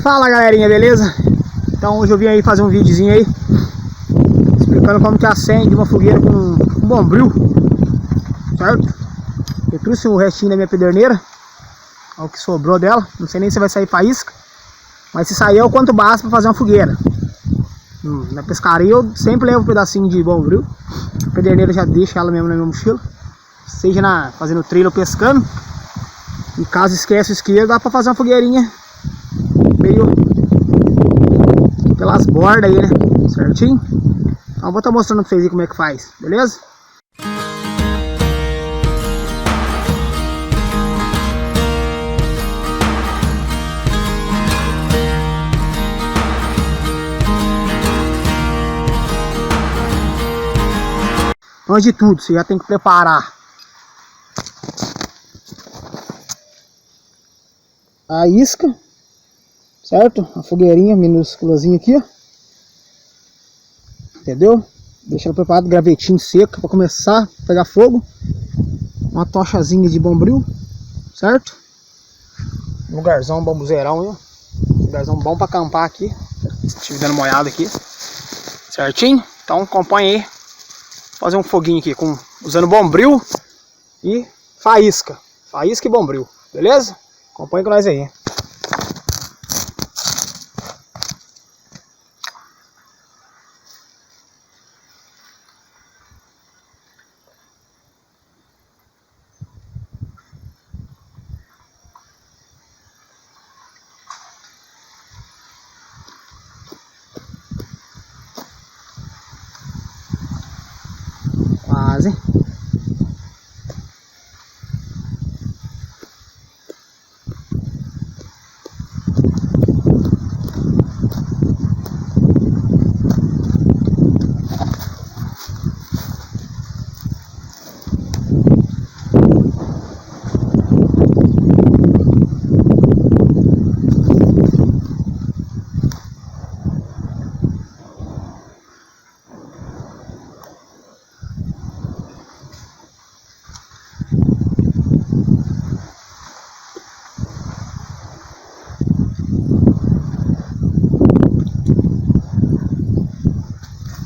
Fala galerinha, beleza? Então hoje eu vim aí fazer um videozinho aí explicando como que acende uma fogueira com um bombril, certo? Eu trouxe o restinho da minha pederneira, é o que sobrou dela. Não sei nem se vai sair faísca, mas se sair é o quanto basta para fazer uma fogueira. Na pescaria eu sempre levo um pedacinho de bombril. A pederneira já deixa ela mesmo na minha mochila, seja fazendo trilha ou pescando. E caso esqueça o isqueiro, dá para fazer uma fogueirinha meio pelas bordas aí, né? Certinho? Então eu vou estar mostrando pra vocês aí como é que faz, beleza? Antes de tudo, você já tem que preparar a isca, certo? A fogueirinha minúsculazinha aqui, ó. Entendeu? Deixa ela preparada, gravetinho seco para começar a pegar fogo. Uma tochazinha de bombril, certo? Lugarzão bambuzeirão, ó. Lugarzão bom para acampar aqui. Estive dando uma olhada aqui, certinho? Então acompanha aí. Fazer um foguinho aqui usando bombril e faísca. Faísca e bombril, beleza? Acompanha com nós aí. Quase.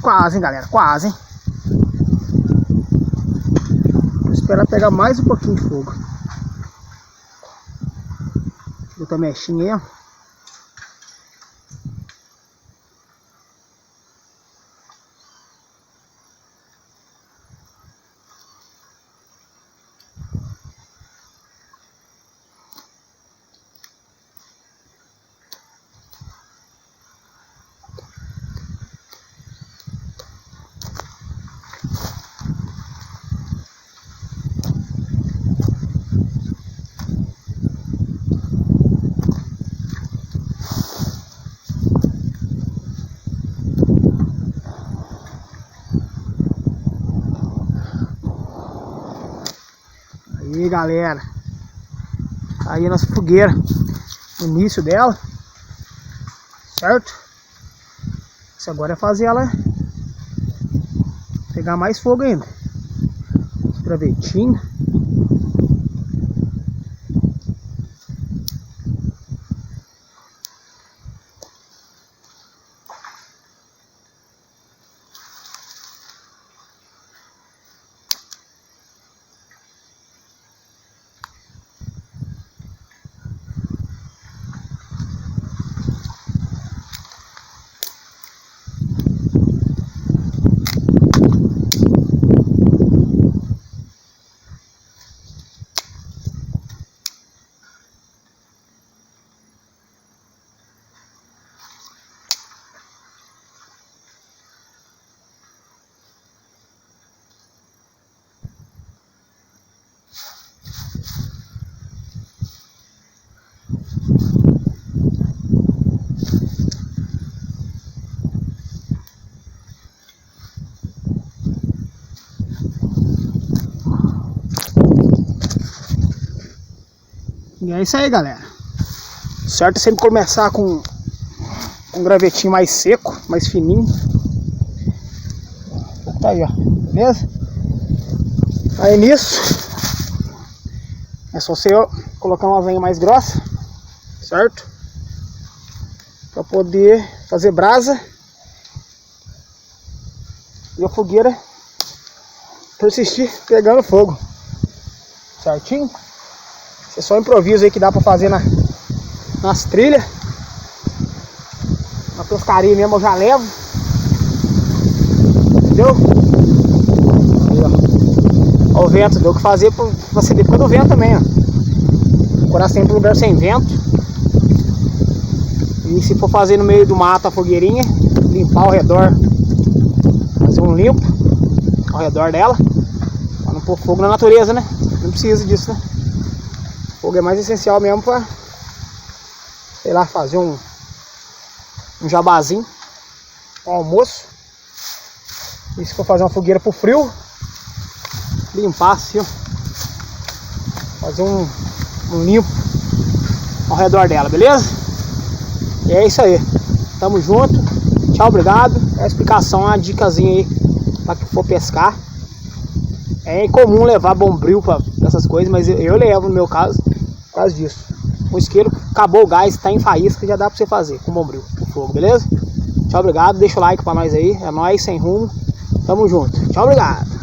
Quase, hein, galera, quase, hein? Vou esperar pegar mais um pouquinho de fogo. Botar a mechinha aí, ó. Aí galera, aí a nossa fogueira, o início dela, certo? Isso agora é fazer ela pegar mais fogo ainda. Gravetinho. E é isso aí, galera. Certo é sempre começar com um gravetinho mais seco, mais fininho. Tá aí, ó. Beleza? Aí nisso é só você colocar uma venha mais grossa, certo? para poder fazer brasa e a fogueira persistir pegando fogo, certinho? Isso é só improviso aí que dá para fazer nas trilhas. Na pescaria mesmo eu já levo, entendeu? Aí, ó. Ó o vento, deu o que fazer para acender por causa do vento também, ó. Procurar sempre um lugar sem vento. E se for fazer no meio do mato a fogueirinha, limpar ao redor, fazer um limpo ao redor dela, para não pôr fogo na natureza, né? Não precisa disso, né? Fogo é mais essencial mesmo para, sei lá, fazer um jabazinho, um almoço. E se for fazer uma fogueira pro frio, limpar assim, ó, fazer um limpo ao redor dela, beleza? E é isso aí, tamo junto, tchau, obrigado. É a explicação, uma dicasinha aí para que for pescar. É incomum levar bombril para essas coisas, mas eu levo no meu caso, por causa disso. Um isqueiro, acabou o gás, tá em faísca, já dá pra você fazer com bombril, com fogo, beleza? Tchau, obrigado, deixa o like pra nós aí, é nóis, sem rumo, tamo junto, tchau, obrigado.